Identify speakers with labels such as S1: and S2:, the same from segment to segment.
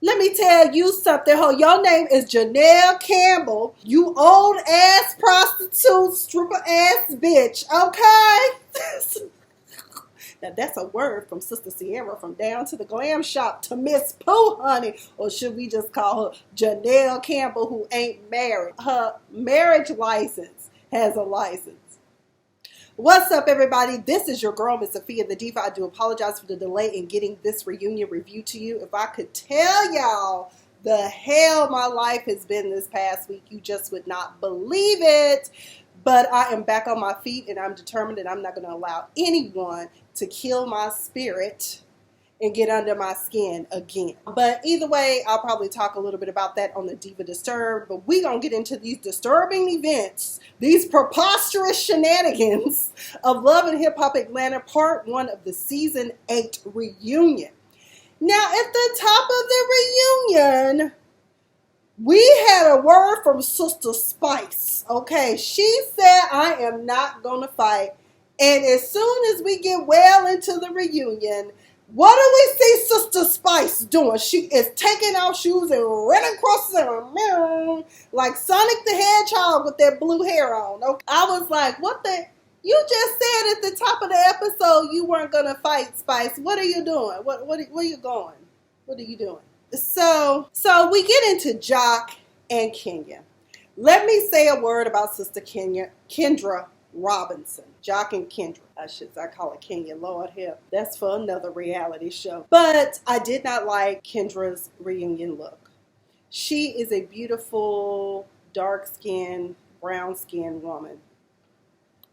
S1: Let me tell you something, ho. Your name is Janelle Campbell. You old ass prostitute, stripper ass bitch, okay? Now that's a word from Sister Sierra from Down to the Glam Shop to Miss Pooh, honey. Or should we just call her Janelle Campbell, who ain't married? Her marriage license has a license. What's up, everybody? This is your girl, Miss Sophia the Diva. I do apologize for the delay in getting this reunion review to you. If I could tell y'all the hell my life has been this past week, you just would not believe it. But I am back on my feet, and I'm determined that I'm not going to allow anyone to kill my spirit and get under my skin again. But either way, I'll probably talk a little bit about that on the Diva Disturbed. But we're going to get into these disturbing events, these preposterous shenanigans of Love and Hip Hop Atlanta Part 1 of the Season 8 reunion. Now, at the top of the reunion, we had a word from Sister Spice. Okay, she said, I am not going to fight. And as soon as we get well into the reunion, what do we see Sister Spice doing? She is taking off shoes and running across the room like Sonic the Hedgehog with that blue hair on. Okay? I was like, what the? You just said at the top of the episode you weren't going to fight, Spice. What are you doing? Where are you going? What are you doing? So we get into Jock and Kenya. Let me say a word about Sister Kendra Robinson. Jock and Kendra. I call it Kenya. Lord help. That's for another reality show. But I did not like Kendra's reunion look. She is a beautiful, dark-skinned, brown-skinned woman.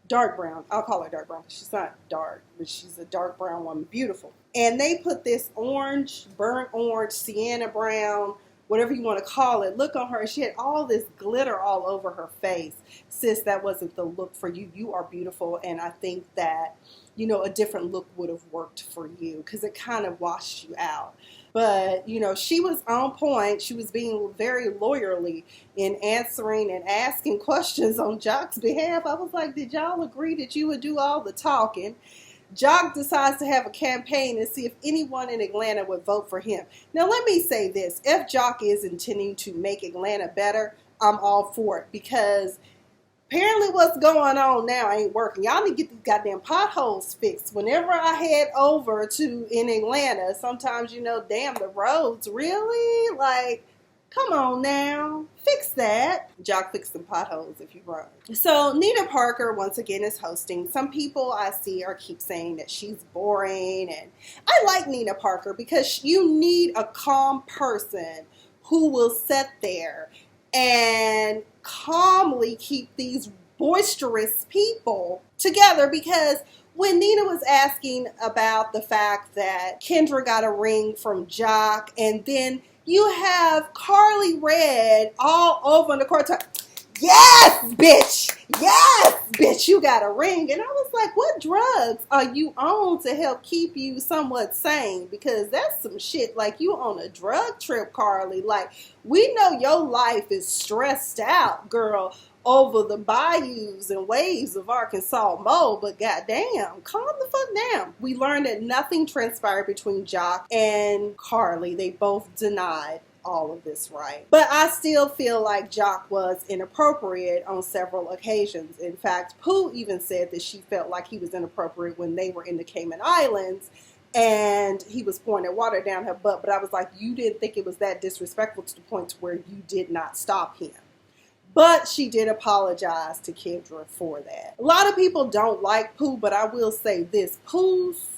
S1: Dark brown. I'll call her dark brown. She's not dark, but she's a dark brown woman. Beautiful. And they put this orange, burnt orange, sienna brown, whatever you want to call it, look on her. She had all this glitter all over her face. Sis, that wasn't the look for you. You are beautiful, and I think that, a different look would have worked for you because it kind of washed you out. But, she was on point. She was being very lawyerly in answering and asking questions on Jock's behalf. I was like, did y'all agree that you would do all the talking? Jock decides to have a campaign and see if anyone in Atlanta would vote for him. Now, let me say this. If Jock is intending to make Atlanta better, I'm all for it because apparently what's going on now ain't working. Y'all need to get these goddamn potholes fixed. Whenever I head over to in Atlanta, sometimes, damn, the roads, really? Like, come on now. Fix that. Jock fix some potholes if you run. So Nina Parker, once again, is hosting. Some people I see keep saying that she's boring. And I like Nina Parker because you need a calm person who will sit there and calmly keep these boisterous people together. Because when Nina was asking about the fact that Kendra got a ring from Jock, and then you have Karlie Red all over in the court. Yes, bitch, you got a ring. And I was like, what drugs are you on to help keep you somewhat sane? Because that's some shit. Like, you on a drug trip, Karlie. Like, we know your life is stressed out, girl, over the bayous and waves of Arkansas Mo, but goddamn, calm the fuck down. We learned that nothing transpired between Jock and Karlie. They both denied all of this, right? But I still feel like Jock was inappropriate on several occasions. In fact, Pooh even said that she felt like he was inappropriate when they were in the Cayman Islands and he was pouring that water down her butt. But I was like, you didn't think it was that disrespectful to the point to where you did not stop him. But she did apologize to Kendra for that. A lot of people don't like Pooh, but I will say this. Pooh's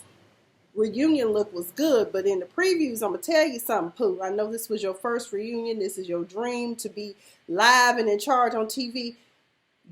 S1: reunion look was good, but in the previews, I'm going to tell you something, Pooh. I know this was your first reunion. This is your dream to be live and in charge on TV.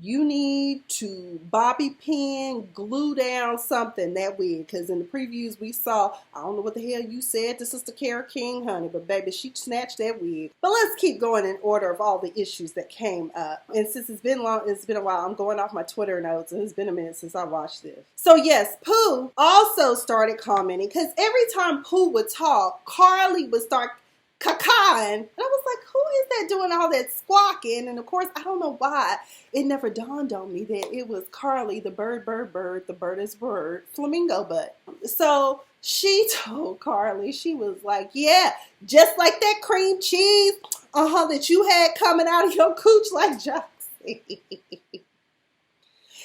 S1: You need to bobby pin, glue down something that wig. Because in the previews we saw, I don't know what the hell you said to Sister Kara King, honey, but baby, she snatched that wig. But let's keep going in order of all the issues that came up. And since it's been a while, I'm going off my Twitter notes, and it's been a minute since I watched this. So yes, Pooh also started commenting, because every time Pooh would talk, Karlie would start cacaing. And I was like, who is that doing all that squawking? And of course, I don't know why. It never dawned on me that it was Karlie, the bird, the bird is bird, flamingo butt. So She told Karlie, she was like, yeah, just like that cream cheese, that you had coming out of your cooch like Jocksy.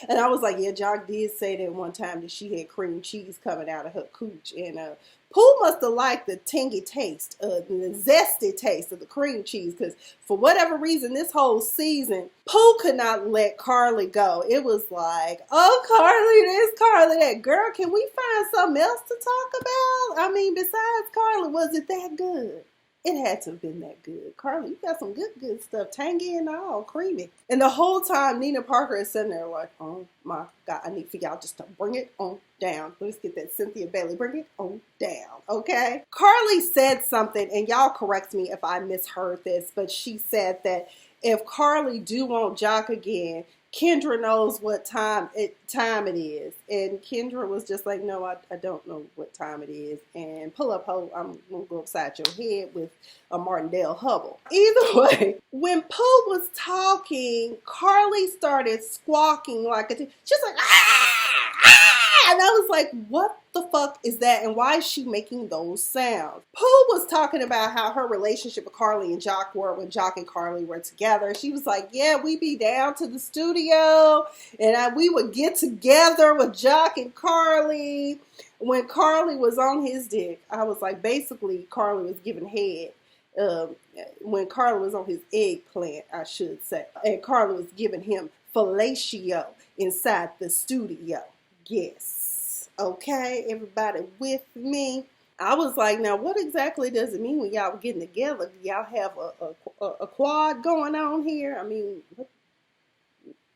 S1: And I was like, yeah, Jock did say that one time that she had cream cheese coming out of her cooch. And Pooh must have liked the tangy taste, the zesty taste of the cream cheese. Because for whatever reason, this whole season, Pooh could not let Karlie go. It was like, oh, Karlie this, Karlie that. Girl, can we find something else to talk about? I mean, besides Karlie, was it that good? It had to have been that good. Karlie, you got some good stuff. Tangy and all, creamy. And the whole time, Nina Parker is sitting there like, oh my God, I need for y'all just to bring it on down. Let's get that Cynthia Bailey. Bring it on down, okay? Karlie said something, and y'all correct me if I misheard this, but she said that if Karlie do want Jock again, Kendra knows what time it is. And Kendra was just like, no, I don't know what time it is. And pull up, ho, I'm going to go upside your head with a Martindale Hubble. Either way, when Pooh was talking, Karlie started squawking like she's like, ah! And I was like, what the fuck is that? And why is she making those sounds? Pooh was talking about how her relationship with Karlie and Jock were when Jock and Karlie were together. She was like, yeah, we be down to the studio and we would get together with Jock and Karlie when Karlie was on his dick. I was like, basically, Karlie was giving head. When Karlie was on his eggplant, I should say. And Karlie was giving him fellatio inside the studio. Yes. Okay, everybody with me? I was like, now what exactly does it mean when y'all getting together? Y'all have a quad going on here? I mean,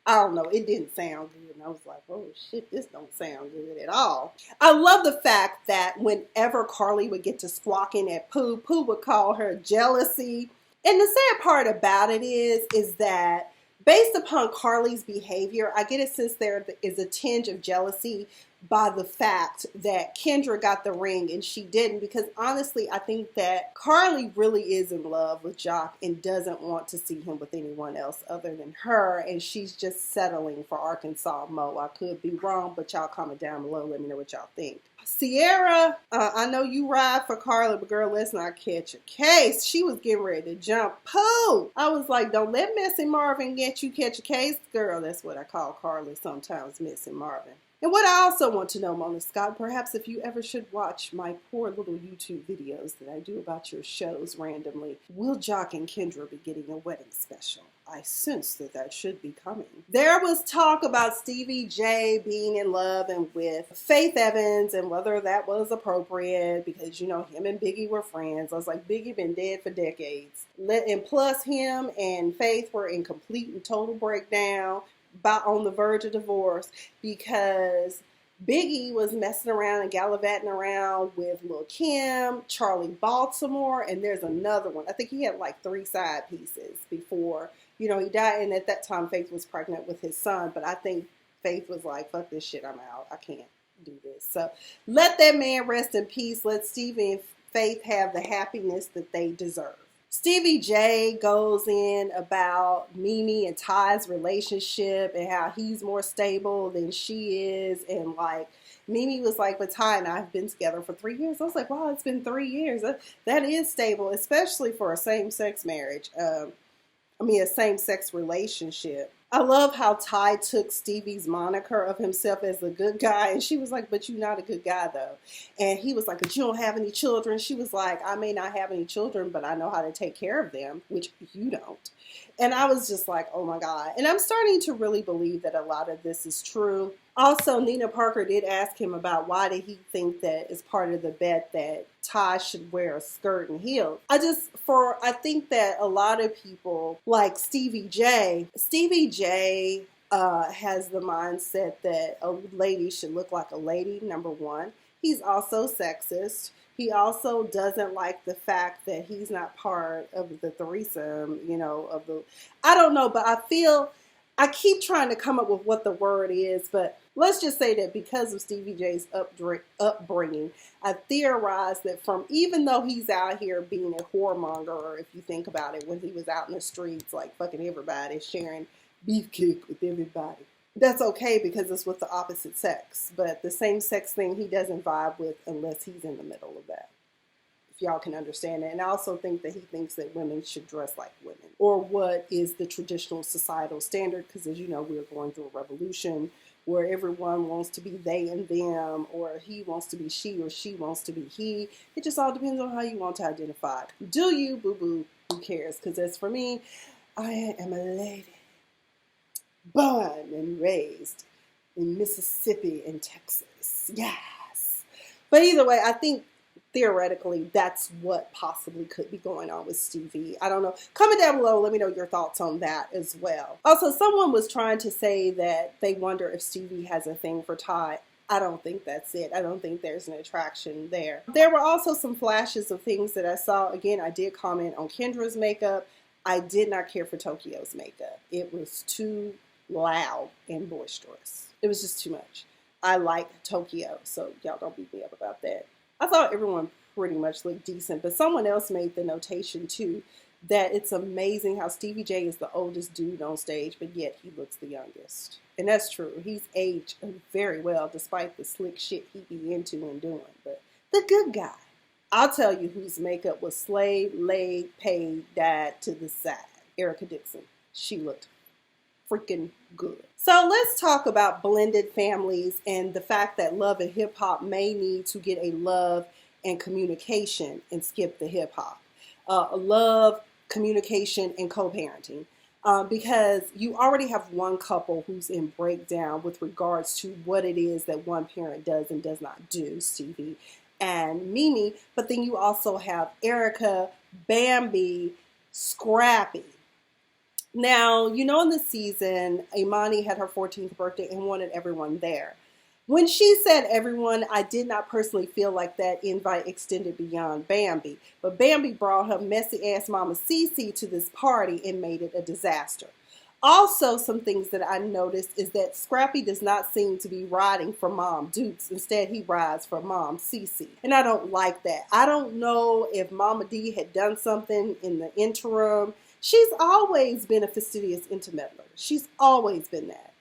S1: I don't know. It didn't sound good. And I was like, oh shit, this don't sound good at all. I love the fact that whenever Karlie would get to squawking at Pooh, Pooh would call her jealousy. And the sad part about it is that based upon Karlie's behavior, I get a sense there is a tinge of jealousy by the fact that Kendra got the ring and she didn't, because honestly, I think that Karlie really is in love with Jock and doesn't want to see him with anyone else other than her, and she's just settling for Arkansas Mo. I could be wrong, but y'all comment down below. Let me know what y'all think. Sierra, I know you ride for Karlie, but girl, let's not catch a case. She was getting ready to jump Pooh. I was like, don't let Missy Marvin get you catch a case. Girl, that's what I call Karlie sometimes, Missy Marvin. And what I also want to know, Mona Scott, perhaps if you ever should watch my poor little YouTube videos that I do about your shows randomly, will Jock and Kendra be getting a wedding special? I sense that should be coming. There was talk about Stevie J being in love and with Faith Evans and whether that was appropriate because, you know, him and Biggie were friends. I was like, Biggie been dead for decades. And plus him and Faith were in complete and total breakdown, on the verge of divorce because Biggie was messing around and gallivanting around with Lil' Kim, Charlie Baltimore, and there's another one. I think he had like 3 side pieces before, you know, he died. And at that time, Faith was pregnant with his son. But I think Faith was like, fuck this shit, I'm out. I can't do this. So let that man rest in peace. Let Stevie and Faith have the happiness that they deserve. Stevie J goes in about Mimi and Ty's relationship and how he's more stable than she is. And like, Mimi was like, but Ty and I have been together for 3 years. I was like, wow, it's been 3 years. That is stable, especially for a same-sex marriage. A same-sex relationship. I love how Ty took Stevie's moniker of himself as a good guy. And she was like, but you're not a good guy, though. And he was like, but you don't have any children. She was like, I may not have any children, but I know how to take care of them, which you don't. And I was just like, oh, my God. And I'm starting to really believe that a lot of this is true. Also, Nina Parker did ask him about why did he think that as part of the bet that Ty should wear a skirt and heels. I think that a lot of people like Stevie J has the mindset that a lady should look like a lady, number one. He's also sexist. He also doesn't like the fact that he's not part of the threesome, I don't know, but I keep trying to come up with what the word is, but let's just say that because of Stevie J's upbringing, I theorize that even though he's out here being a whoremonger, if you think about it, when he was out in the streets, like fucking everybody, sharing beefcake with everybody. That's okay because it's with the opposite sex. But the same sex thing he doesn't vibe with unless he's in the middle of that. If y'all can understand it. And I also think that he thinks that women should dress like women, or what is the traditional societal standard, because as you know, we're going through a revolution where everyone wants to be they and them, or he wants to be she, or she wants to be he. It just all depends on how you want to identify. Do you, boo-boo, who cares? Because as for me, I am a lady, born and raised in Mississippi and Texas. Yes. But either way, I think theoretically, that's what possibly could be going on with Stevie. I don't know. Comment down below. Let me know your thoughts on that as well. Also, someone was trying to say that they wonder if Stevie has a thing for Ty. I don't think that's it. I don't think there's an attraction there. There were also some flashes of things that I saw. Again, I did comment on Kendra's makeup. I did not care for Tokyo's makeup. It was too loud and boisterous. It was just too much. I like Tokyo, so y'all don't beat me up about that. I thought everyone pretty much looked decent, but someone else made the notation too that it's amazing how Stevie J is the oldest dude on stage, but yet he looks the youngest. And that's true. He's aged very well despite the slick shit he be into and doing. But the good guy. I'll tell you whose makeup was slayed, laid, paid, died to the side. Erica Dixon. She looked freaking good. So let's talk about blended families and the fact that love and hip hop may need to get a love and communication and skip the hip hop. Love, communication, and co-parenting. Because you already have one couple who's in breakdown with regards to what it is that one parent does and does not do, Stevie and Mimi. But then you also have Erica, Bambi, Scrappy. Now, you know, in the season, Imani had her 14th birthday and wanted everyone there. When she said everyone, I did not personally feel like that invite extended beyond Bambi. But Bambi brought her messy-ass mama Cece to this party and made it a disaster. Also, some things that I noticed is that Scrappy does not seem to be riding for Mom Dukes. Instead, he rides for Mom Cece. And I don't like that. I don't know if Mama D had done something in the interim. She's always been a fastidious intermeddler. She's always been that.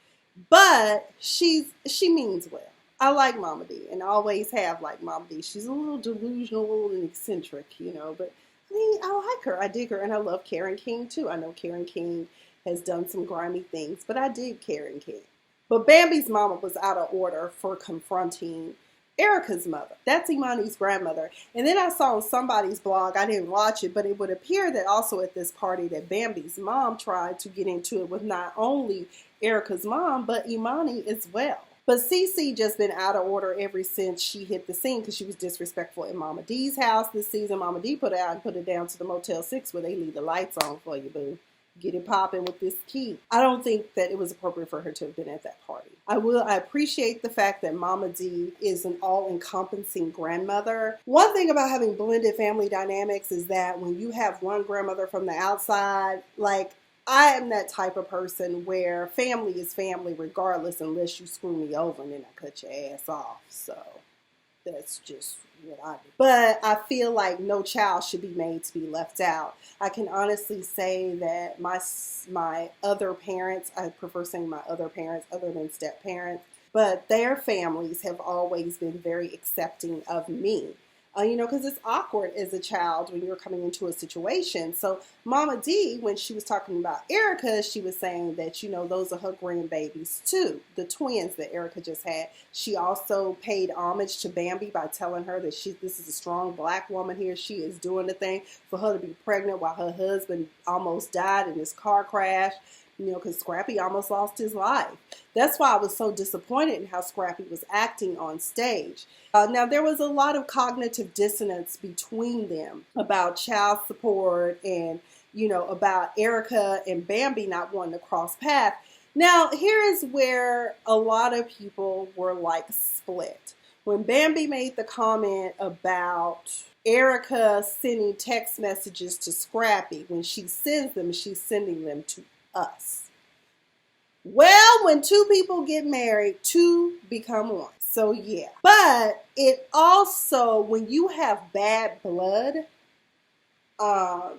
S1: But she means well. I like Mama D and always have liked Mama D. She's a little delusional and eccentric, you know, but I mean, I like her. I dig her, and I love Karen King too. I know Karen King has done some grimy things, but I dig Karen King. But Bambi's mama was out of order for confronting Erica's mother. That's Imani's grandmother. And then I saw on somebody's blog, I didn't watch it, but it would appear that also at this party that Bambi's mom tried to get into it with not only Erica's mom, but Imani as well. But Cece just been out of order ever since she hit the scene because she was disrespectful in Mama D's house this season. Mama D put her out and put it down to the Motel 6 where they leave the lights on for you, boo. Get it popping with this key. I don't think that it was appropriate for her to have been at that party. I appreciate the fact that Mama D is an all-encompassing grandmother. One thing about having blended family dynamics is that when you have one grandmother from the outside, like I am that type of person where family is family regardless unless you screw me over and then I cut your ass off. So that's just what I do. But I feel like no child should be made to be left out. I can honestly say that my other parents, I prefer saying my other parents other than step parents, but their families have always been very accepting of me. You know, because it's awkward as a child when you're coming into a situation. So Mama D, when she was talking about Erica, she was saying that, you know, those are her grandbabies too, the twins that Erica just had. She also paid homage to Bambi by telling her that this is a strong black woman here. She is doing the thing for her to be pregnant while her husband almost died in this car crash. You know, because Scrappy almost lost his life. That's why I was so disappointed in how Scrappy was acting on stage. Now, there was a lot of cognitive dissonance between them about child support and, you know, about Erica and Bambi not wanting to cross paths. Now, here is where a lot of people were like split. When Bambi made the comment about Erica sending text messages to Scrappy, when she sends them, she's sending them to us. Well, when two people get married, two become one. So yeah. But it also, when you have bad blood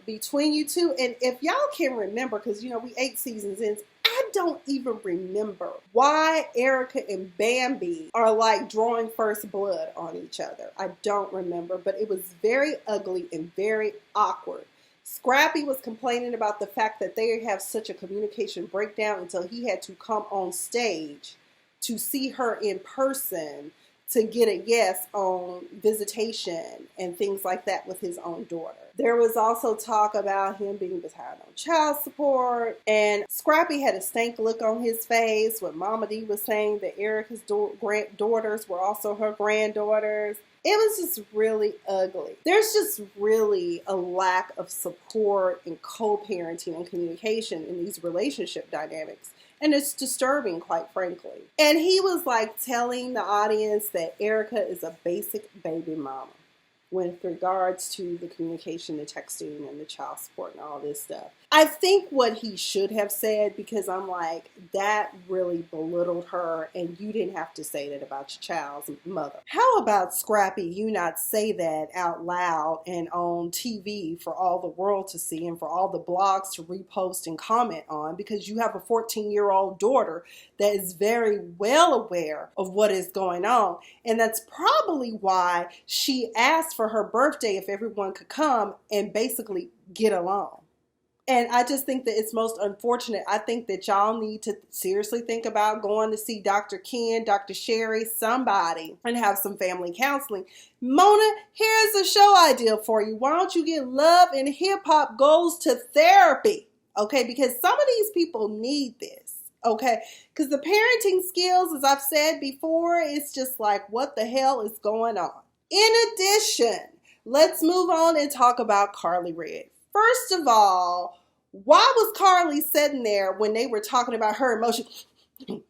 S1: between you two, and if y'all can remember, because you know we 8 seasons in, I don't even remember why Erica and Bambi are like drawing first blood on each other. I don't remember, but it was very ugly and very awkward. Scrappy was complaining about the fact that they have such a communication breakdown until he had to come on stage to see her in person to get a yes on visitation and things like that with his own daughter. There was also talk about him being behind on child support, and Scrappy had a stank look on his face when Mama D was saying that Erica's daughters were also her granddaughters. It was just really ugly. There's just really a lack of support and co-parenting and communication in these relationship dynamics. And it's disturbing, quite frankly. And he was like telling the audience that Erica is a basic baby mama with regards to the communication, the texting, and the child support and all this stuff. I think what he should have said, because I'm like, that really belittled her, and you didn't have to say that about your child's mother. How about, Scrappy, you not say that out loud and on TV for all the world to see and for all the blogs to repost and comment on, because you have a 14-year-old daughter that is very well aware of what is going on. And that's probably why she asked for her birthday if everyone could come and basically get along. And I just think that it's most unfortunate. I think that y'all need to seriously think about going to see Dr. Ken, Dr. Sherry, somebody, and have some family counseling. Mona, here's a show idea for you. Why don't you get Love and Hip Hop Goes to Therapy? Okay, because some of these people need this. Okay, because the parenting skills, as I've said before, it's just like, what the hell is going on? In addition, let's move on and talk about Karlie Redd. First of all, why was Karlie sitting there when they were talking about her emotion? I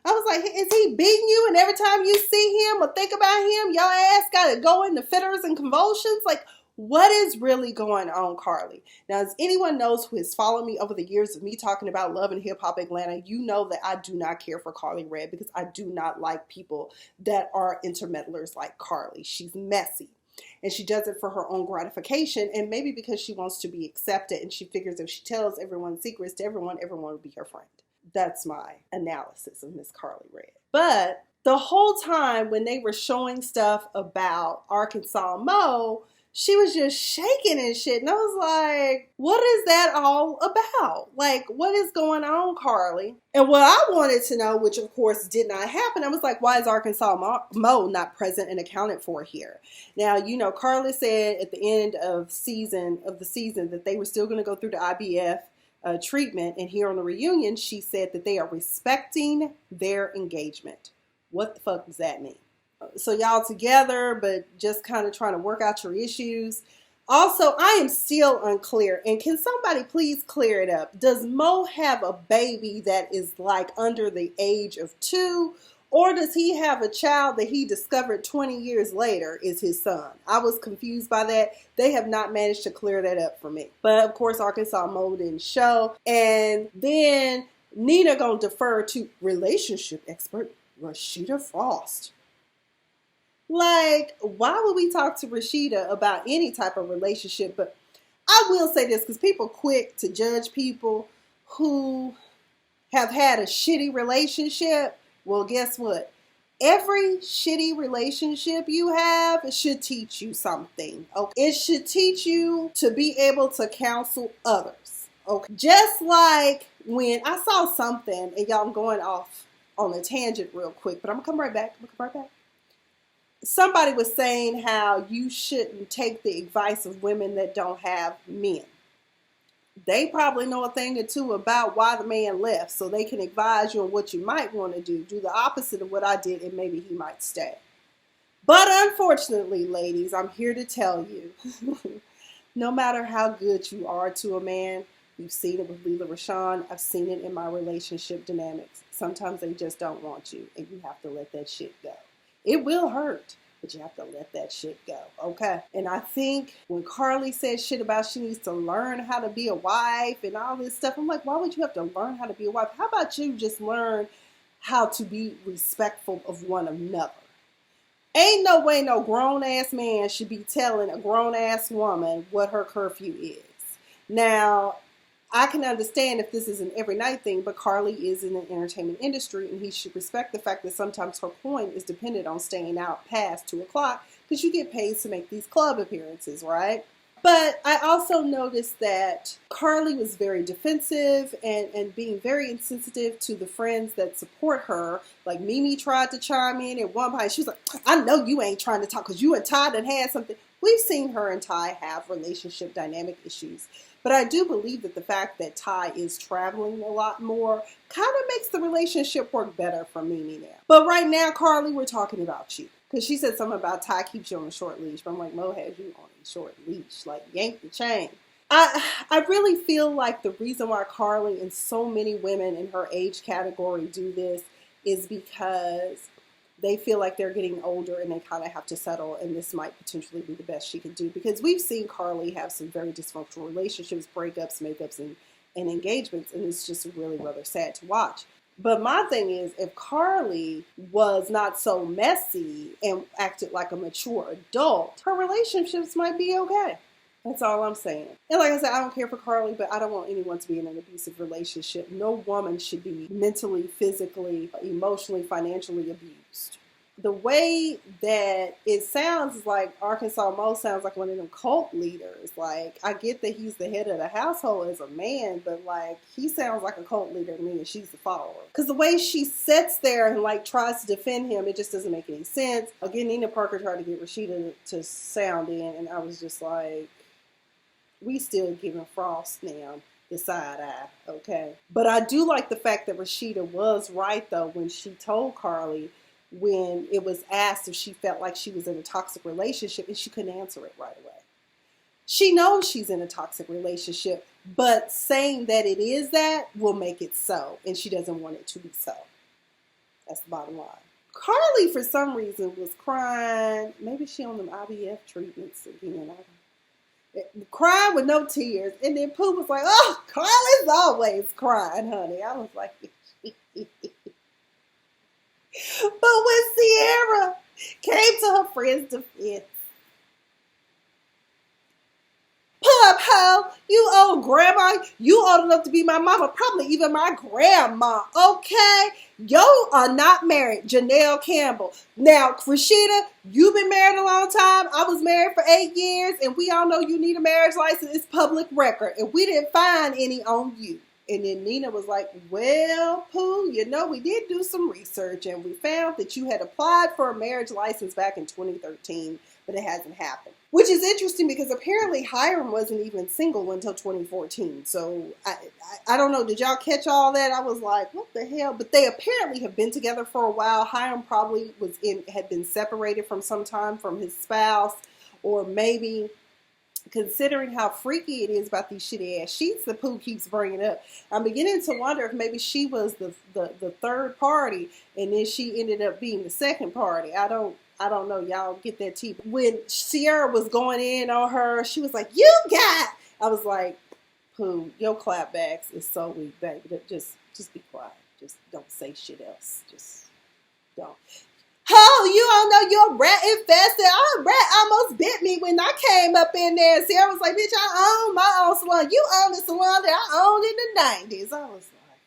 S1: was like, is he beating you? And every time you see him or think about him, your ass got to go into fitters and convulsions? Like, what is really going on, Karlie? Now, as anyone knows who has followed me over the years of me talking about Love and Hip Hop Atlanta, you know that I do not care for Karlie Redd because I do not like people that are intermeddlers like Karlie. She's messy. And she does it for her own gratification, and maybe because she wants to be accepted, and she figures if she tells everyone's secrets to everyone, everyone will be her friend. That's my analysis of Miss Karlie Redd. But the whole time when they were showing stuff about Arkansas Mo, she was just shaking and shit. And I was like, what is that all about? Like, what is going on, Karlie? And what I wanted to know, which of course did not happen, I was like, why is Arkansas Mo not present and accounted for here? Now, you know, Karlie said at the end of the season that they were still going to go through the IVF treatment. And here on the reunion, she said that they are respecting their engagement. What the fuck does that mean? So y'all together, but just kind of trying to work out your issues. Also, I am still unclear, and can somebody please clear it up? Does Mo have a baby that is like under the age of 2, or does he have a child that he discovered 20 years later is his son? I was confused by that. They have not managed to clear that up for me. But of course, Arkansas Mo didn't show. And then Nina gonna defer to relationship expert Rashida Frost. Like, why would we talk to Rashida about any type of relationship? But I will say this, because people quick to judge people who have had a shitty relationship. Well, guess what? Every shitty relationship you have should teach you something. Okay? It should teach you to be able to counsel others. Okay? Just like when I saw something, and y'all, I'm going off on a tangent real quick, but I'm going to come right back. Somebody was saying how you shouldn't take the advice of women that don't have men. They probably know a thing or two about why the man left, so they can advise you on what you might want to do. Do the opposite of what I did, and maybe he might stay. But unfortunately, ladies, I'm here to tell you, no matter how good you are to a man, you've seen it with Leela Rashawn, I've seen it in my relationship dynamics. Sometimes they just don't want you, and you have to let that shit go. It will hurt, but you have to let that shit go, okay? And I think when Karlie said shit about she needs to learn how to be a wife and all this stuff, I'm like, why would you have to learn how to be a wife? How about you just learn how to be respectful of one another? Ain't no way no grown-ass man should be telling a grown-ass woman what her curfew is. Now, I can understand if this is an every night thing, but Karlie is in the entertainment industry, and he should respect the fact that sometimes her coin is dependent on staying out past 2 o'clock because you get paid to make these club appearances, right? But I also noticed that Karlie was very defensive and being very insensitive to the friends that support her. Like Mimi tried to chime in at one point. She was like, I know you ain't trying to talk because you and Ty done had something. We've seen her and Ty have relationship dynamic issues. But I do believe that the fact that Ty is traveling a lot more kind of makes the relationship work better for Mimi now. But right now, Karlie, we're talking about you. Because she said something about Ty keeps you on a short leash. But I'm like, Mo has you on a short leash. Like, yank the chain. I really feel like the reason why Karlie and so many women in her age category do this is because they feel like they're getting older and they kind of have to settle, and this might potentially be the best she could do. Because we've seen Karlie have some very dysfunctional relationships, breakups, makeups, and engagements, and it's just really rather sad to watch. But my thing is, if Karlie was not so messy and acted like a mature adult, her relationships might be okay. That's all I'm saying. And like I said, I don't care for Karlie, but I don't want anyone to be in an abusive relationship. No woman should be mentally, physically, emotionally, financially abused. The way that it sounds is like Arkansas Mo sounds like one of them cult leaders. Like, I get that he's the head of the household as a man, but like, he sounds like a cult leader to me and she's the follower. Because the way she sits there and like tries to defend him, it just doesn't make any sense. Again, Nina Parker tried to get Rashida to sound in, and I was just like, we still giving Frost now the side eye, okay? But I do like the fact that Rashida was right, though, when she told Karlie when it was asked if she felt like she was in a toxic relationship, and she couldn't answer it right away. She knows she's in a toxic relationship, but saying that it is that will make it so, and she doesn't want it to be so. That's the bottom line. Karlie, for some reason, was crying. Maybe she on them IVF treatments again. I don't know. Crying with no tears. And then Pooh was like, oh, Karlie's always crying, honey. I was like, but when Sierra came to her friend's defense, pull up, hoe. You old grandma. You old enough to be my mama. Probably even my grandma. Okay? You are not married. Janelle Campbell. Now, Rashida, you've been married a long time. I was married for 8 years. And we all know you need a marriage license. It's public record. And we didn't find any on you. And then Nina was like, well, Pooh, you know, we did do some research. And we found that you had applied for a marriage license back in 2013. But it hasn't happened. Which is interesting because apparently Hiram wasn't even single until 2014. So I don't know. Did y'all catch all that? I was like, what the hell? But they apparently have been together for a while. Hiram probably had been separated from some time from his spouse, or maybe considering how freaky it is about these shitty ass sheets that Pooh keeps bringing up, I'm beginning to wonder if maybe she was the third party and then she ended up being the second party. I don't know. Y'all get that tea. When Sierra was going in on her, she was like, you got. I was like, Pooh, your clapbacks is so weak, baby. Just be quiet. Just don't say shit else. Just don't. Oh, you don't know you're rat infested. Oh, rat almost bit me when I came up in there. Sierra was like, bitch, I own my own salon. You own the salon that I owned in the 90s. I was like,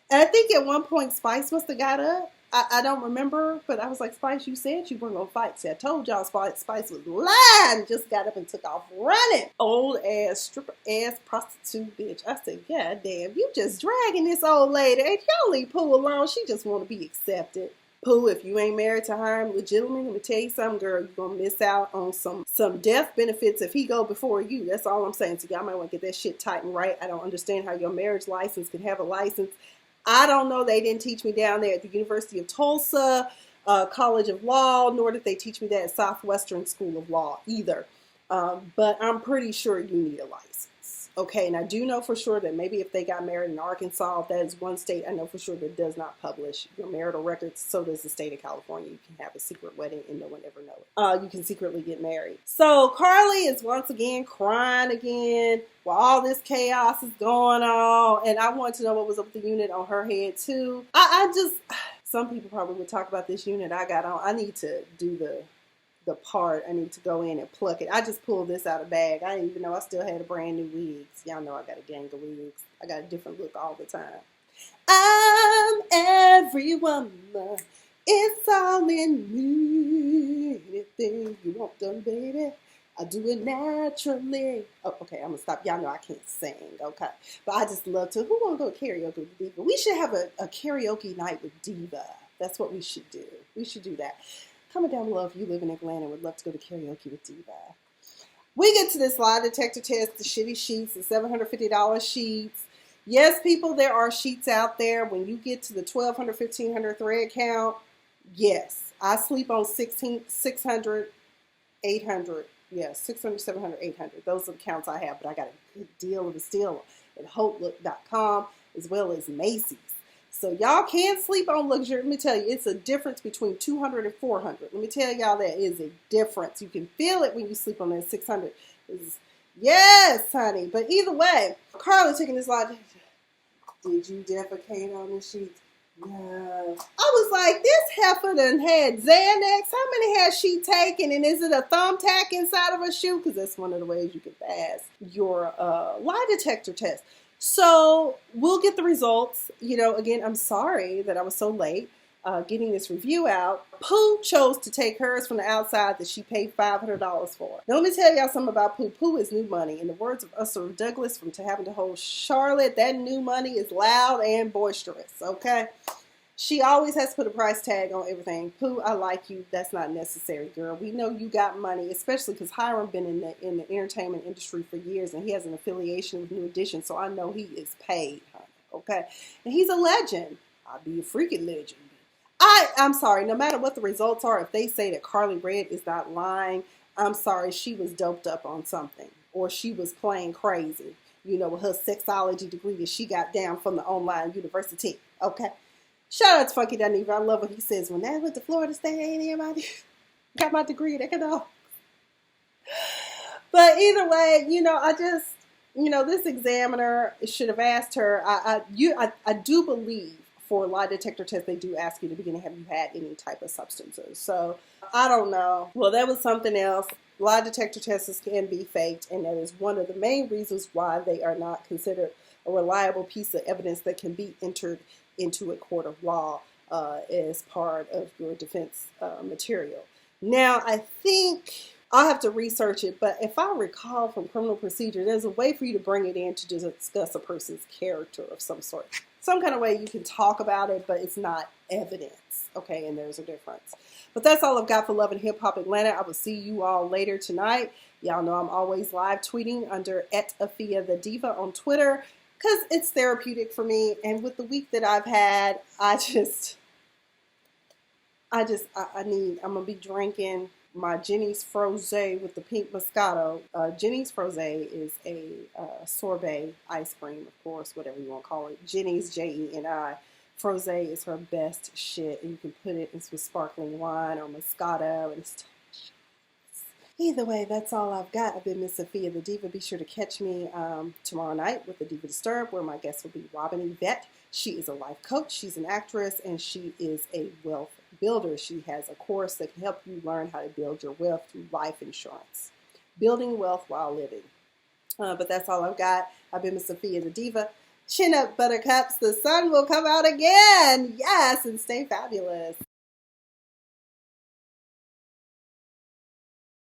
S1: and I think at one point Spice must have got up. I don't remember, but I was like, Spice, you said you weren't going to fight. See, I told y'all Spice was lying. Just got up and took off running. Old ass, stripper ass, prostitute bitch. I said, God damn, you just dragging this old lady. And y'all leave Pooh alone. She just want to be accepted. Pooh, if you ain't married to Hiram legitimately, let me tell you something, girl. You're going to miss out on some death benefits if he go before you. That's all I'm saying. So y'all might want to get that shit tightened right. I don't understand how your marriage license can have a license. I don't know. They didn't teach me down there at the University of Tulsa College of Law, nor did they teach me that at Southwestern School of Law either. But I'm pretty sure you need a license. Okay, and I do know for sure that maybe if they got married in Arkansas, that is one state I know for sure that does not publish your marital records. So does the state of California. You can have a secret wedding and no one ever know it. You can secretly get married. So Karlie is once again crying again while all this chaos is going on. And I want to know what was up with the unit on her head too. I just, some people probably would talk about this unit I got on. I need to do the the part. I need to go in and pluck it. I just pulled this out of bag. I didn't even know I still had a brand new wigs. Y'all know I got a gang of wigs. I got a different look all the time. I'm every woman. It's all in me. Anything you want done, baby, I do it naturally. Oh, okay, I'm gonna stop. Y'all know I can't sing, okay? But I just love to. Who wanna go karaoke with Diva? We should have a karaoke night with Diva. That's what we should do. We should do that. Comment down below if you live in Atlanta and would love to go to karaoke with Diva. We get to this lie detector test, the shitty sheets, the $750 sheets. Yes, people, there are sheets out there. When you get to the 1,200, 1,500 thread count, yes, I sleep on 600, 800. Yeah, 600, 700, 800. Those are the counts I have, but I got a good deal of a steal at HopeLook.com as well as Macy's. So y'all can't sleep on luxury. Let me tell you, it's a difference between 200 and 400. Let me tell y'all that is a difference. You can feel it when you sleep on that 600. Yes, honey. But either way, Karlie taking this lie. Did you defecate on the sheets? No. I was like, this heifer done had Xanax. How many has she taken? And is it a thumbtack inside of a shoe? Because that's one of the ways you can pass your lie detector test. So we'll get the results. You know, again, I'm sorry that I was so late getting this review out. Pooh chose to take hers from the outside that she paid $500 for. Now, let me tell y'all something about Pooh. Pooh is new money. In the words of Usher Douglas from To Having to Hold Charlotte, that new money is loud and boisterous, okay? She always has to put a price tag on everything. Pooh, I like you. That's not necessary, girl. We know you got money, especially because Hiram been in the entertainment industry for years, and he has an affiliation with New Edition, so I know he is paid, honey, okay? And he's a legend. I'll be a freaking legend. I'm sorry, no matter what the results are, if they say that Karlie Redd is not lying, I'm sorry, she was doped up on something. Or she was playing crazy, you know, with her sexology degree that she got down from the online university, okay? Shout out to Funky Duneva. I love what he says. When I went to Florida State, ain't anybody got my degree in economics. But either way, you know, I just, you know, this examiner should have asked her. I do believe for a lie detector test, they do ask you to begin, have you had any type of substances? So I don't know. Well, that was something else. Lie detector tests can be faked, and that is one of the main reasons why they are not considered a reliable piece of evidence that can be entered into a court of law as part of your defense material. Now, I think I'll have to research it, but if I recall from criminal procedure, there's a way for you to bring it in to discuss a person's character of some sort. Some kind of way you can talk about it, but it's not evidence, okay, and there's a difference. But that's all I've got for Love and Hip Hop Atlanta. I will see you all later tonight. Y'all know I'm always live tweeting under @AfiaTheDiva on Twitter, because it's therapeutic for me. And with the week that I've had, I'm gonna be drinking my Jenny's Frosé with the pink Moscato. Jenny's Frosé is a sorbet ice cream, of course, whatever you want to call it. Jenny's, Jeni. Frosé is her best shit, and you can put it in some sparkling wine or Moscato, and it's either way, that's all I've got. I've been Miss Sophia the Diva. Be sure to catch me tomorrow night with the Diva Disturbed, where my guest will be Robin Yvette. She is a life coach, she's an actress, and she is a wealth builder. She has a course that can help you learn how to build your wealth through life insurance. Building wealth while living. But that's all I've got. I've been Miss Sophia the Diva. Chin up, buttercups. The sun will come out again. Yes, and stay fabulous.